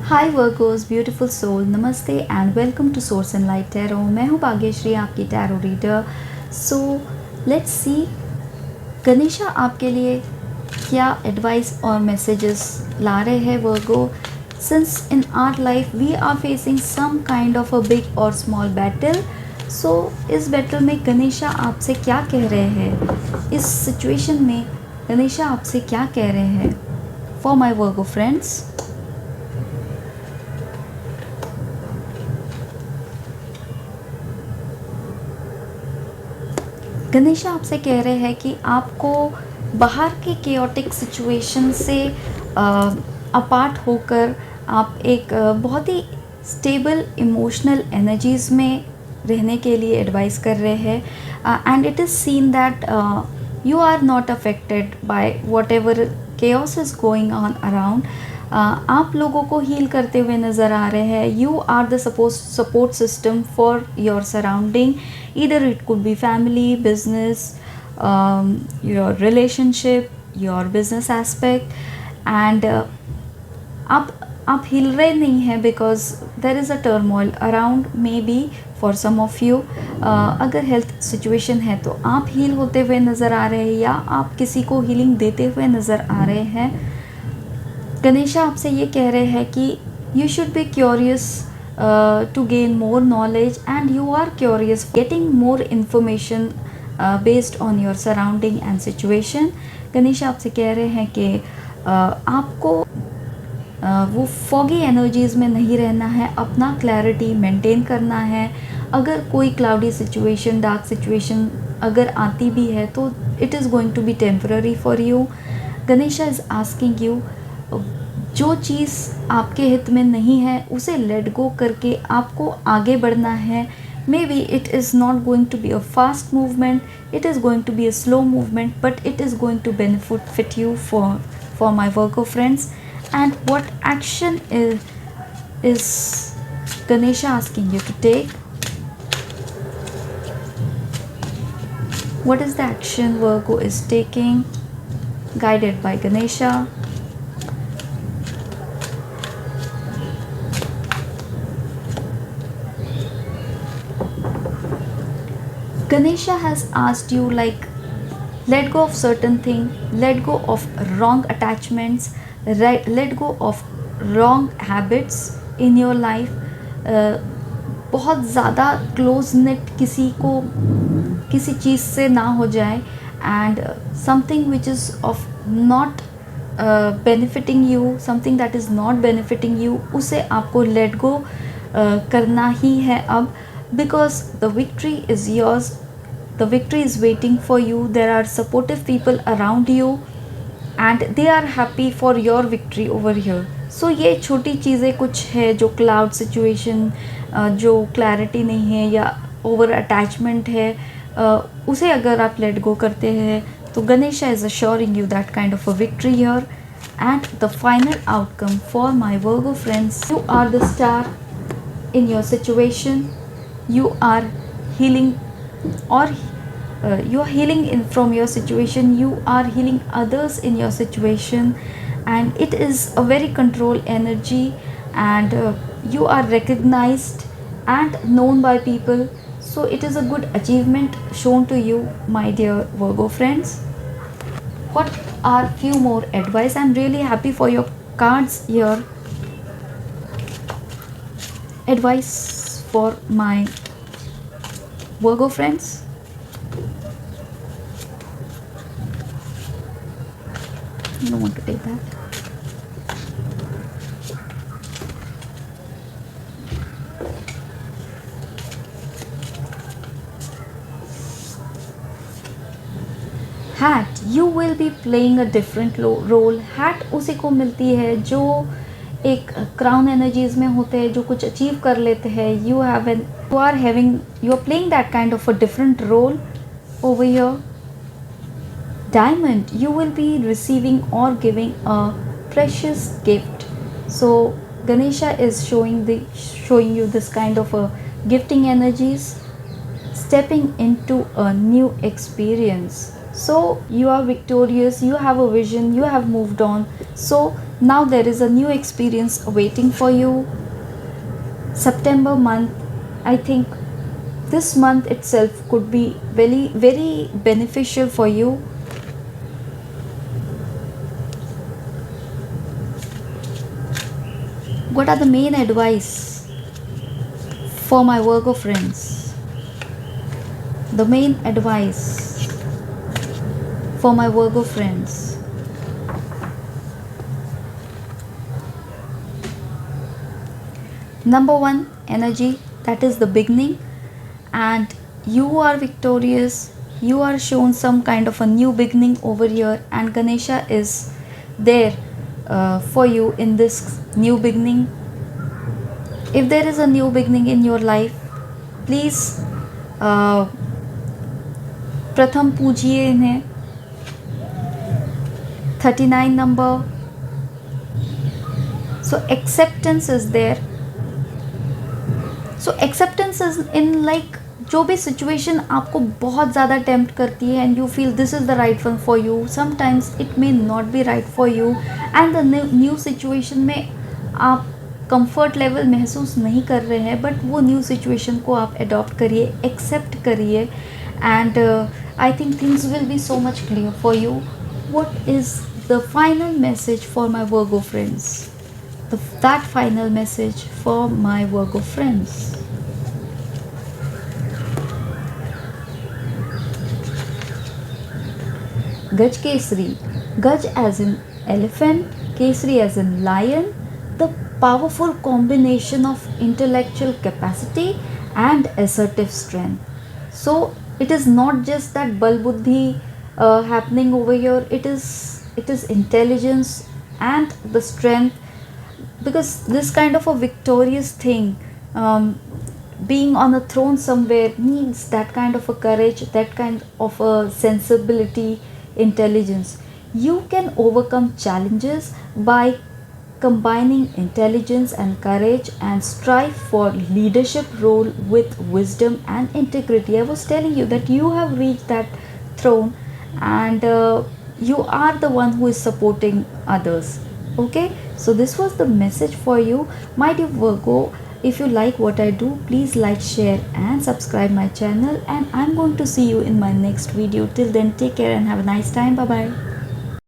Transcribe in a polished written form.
हाय Virgos beautiful soul, नमस्ते and welcome to source and light tarot. मैं हूँ भाग्यश्री, आपकी tarot reader. So let's see Ganesha आपके लिए क्या एडवाइस और मैसेजेस ला रहे हैं Virgo. Since in our life we are facing some kind of a big or small battle, so इस बैटल में गणेशा आपसे क्या कह रहे हैं, इस सिचुएशन में गणेशा आपसे क्या कह रहे हैं for my Virgo friends. Ganesha आपसे कह रहे हैं कि आपको बाहर के केओटिक सिचुएशन से अपार्ट होकर आप एक बहुत ही स्टेबल इमोशनल एनर्जीज़ में रहने के लिए एडवाइस कर रहे हैं। And it is seen that you are not affected by whatever chaos is going on around. आप लोगों को हील करते हुए नज़र आ रहे हैं। You are the support system for your surrounding, either it could be family, business, your relationship, your business aspect. And आप हिल रहे नहीं हैं because there is a turmoil around, maybe for some of you. अगर health situation है तो आप heal होते हुए नज़र आ रहे हैं या आप किसी को हीलिंग देते हुए नज़र आ रहे हैं। गणेशा आपसे ये कह रहे हैं कि you should be curious to gain more knowledge and you are curious getting more information based on your surrounding and situation. Ganesha आपसे कह रहे हैं कि आपको वो फॉगी एनर्जीज़ में नहीं रहना है, अपना क्लैरिटी मेंटेन करना है। अगर कोई क्लाउडी सिचुएशन, डार्क सिचुएशन अगर आती भी है तो it is going to be temporary for you. Ganesha is asking you, जो चीज़ आपके हित में नहीं है उसे लेट गो करके आपको आगे बढ़ना है। Maybe it is not going to be a fast movement, it is going to be a slow movement, but it is going to benefit you for my वर्को friends. And what action is Ganesha asking you to take? What is the action Virgo is taking, guided by Ganesha? Ganesha has asked you, like, let go of certain thing, let go of wrong attachments, let go of wrong habits in your life. बहुत ज़्यादा close net किसी चीज़ से ना हो जाए, and something which is of not benefiting you, something that is not benefiting you, उसे आपको let go करना ही है अब, because the victory is yours, the victory is waiting for you. There are supportive people around you and they are happy for your victory over here. So ये छोटी चीज़ें कुछ है जो क्लाउड सिचुएशन, जो क्लैरिटी नहीं है या ओवर अटैचमेंट है, उसे अगर आप लेट गो करते हैं तो Ganesha is assuring you that kind of a victory here. And the final outcome for my Virgo friends, you are the star in your situation. You are healing, or you are healing from your situation, you are healing others in your situation, and it is a very control energy, and you are recognized and known by people. So it is a good achievement shown to you, my dear Virgo friends. What are few more advice? I'm really happy for your cards here. Advice for my Virgo friends. I don't want to take that. Hat, you will be playing a different role. Hat उसी को मिलती है जो एक crown energies में होते हैं, जो कुछ अचीव कर लेते हैं. You are playing that kind of a different role over here. Diamond, you will be receiving or giving a precious gift. So Ganesha is showing you this kind of a gifting energies, stepping into a new experience. So you are victorious, you have a vision, you have moved on. So now there is a new experience awaiting for you. September month, I think this month itself could be very, very beneficial for you. What are the main advice for my Virgo friends? The main advice for my Virgo friends. Number one, energy, that is the beginning, and you are victorious. You are shown some kind of a new beginning over here, and Ganesha is there for you in this new beginning. If there is a new beginning in your life, please प्रथम पूजिए इन्हें. 39 number. So acceptance is there. So acceptance is in like जो भी situation आपको बहुत ज़्यादा tempt करती है and you feel this is the right one for you, sometimes it may not be right for you and the new situation में आप comfort level महसूस नहीं कर रहे हैं, बट वो न्यू सिचुएशन को आप अडॉप्ट करिए, एक्सेप्ट करिए, and I think things will be so much clear for you. What is the final message for my Virgo friends? That final message for my Virgo friends. Gaj Kesari. Gaj as in elephant, Kesari as in lion. The powerful combination of intellectual capacity and assertive strength. So it is not just that bal buddhi happening over here. It is intelligence and the strength. Because this kind of a victorious thing, being on a throne somewhere, needs that kind of a courage, that kind of a sensibility, intelligence. You can overcome challenges by combining intelligence and courage and strive for leadership role with wisdom and integrity. I was telling you that you have reached that throne, and you are the one who is supporting others. Okay, so this was the message for you, my dear Virgo. If you like what I do, please like, share and subscribe my channel, and I'm going to see you in my next video. Till then, take care and have a nice time. Bye bye.